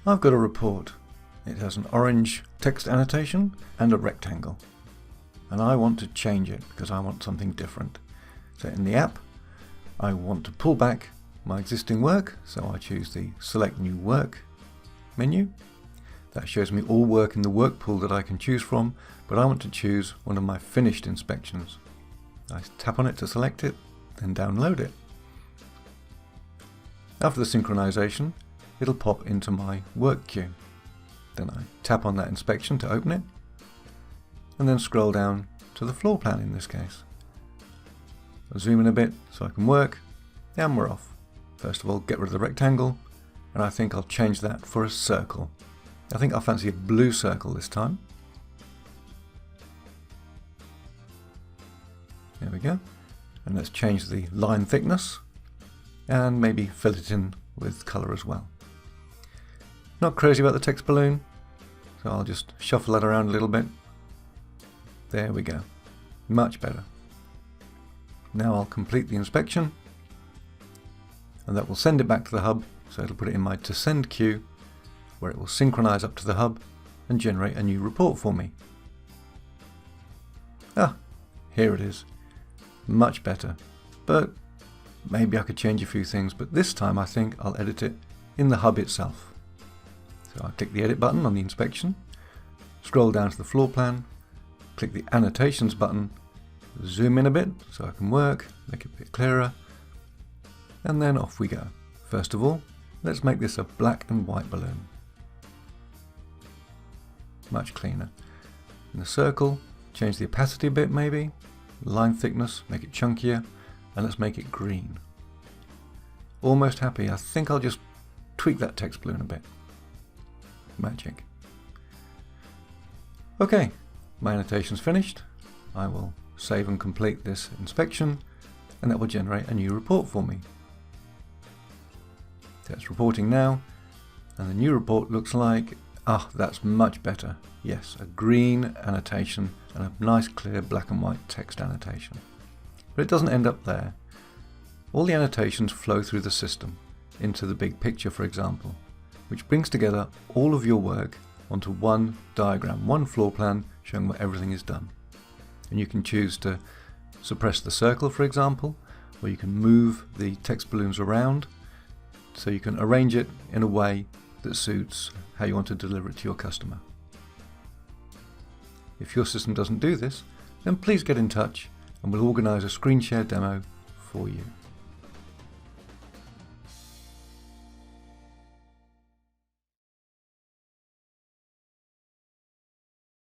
I've got a report. It has an orange text annotation and a rectangle. And I want to change it because I want something different. So in the app, I want to pull back my existing work. So I choose the Select New Work menu. That shows me all work in the work pool that I can choose from, but I want to choose one of my finished inspections. I tap on it to select it, then download it. After the synchronization, it'll pop into my work queue. Then I tap on that inspection to open it, and then scroll down to the floor plan in this case. I'll zoom in a bit so I can work, and we're off. First of all, get rid of the rectangle, and I think I'll change that for a circle. I think I'll fancy a blue circle this time. There we go. And let's change the line thickness, and maybe fill it in with color as well. Not crazy about the text balloon, so I'll just shuffle that around a little bit. There we go. Much better. Now I'll complete the inspection, and that will send it back to the hub, so it'll put it in my to send queue, where it will synchronize up to the hub and generate a new report for me. Ah, here it is. Much better. But maybe I could change a few things, but this time I think I'll edit it in the hub itself. So I'll click the edit button on the inspection, scroll down to the floor plan, click the annotations button, zoom in a bit so I can work, make it a bit clearer, and then off we go. First of all, let's make this a black and white balloon. Much cleaner. In the circle, change the opacity a bit maybe, line thickness, make it chunkier, and let's make it green. Almost happy. I think I'll just tweak that text balloon a bit. Magic. Okay, my annotation's finished. I will save and complete this inspection, and that will generate a new report for me. So it's reporting now, and the new report looks like, that's much better. Yes, a green annotation and a nice clear black and white text annotation. But it doesn't end up there. All the annotations flow through the system, into the big picture for example, which brings together all of your work onto one diagram, one floor plan showing where everything is done. And you can choose to suppress the circle for example, or you can move the text balloons around, so you can arrange it in a way that suits how you want to deliver it to your customer. If your system doesn't do this, then please get in touch and we'll organize a screen share demo for you.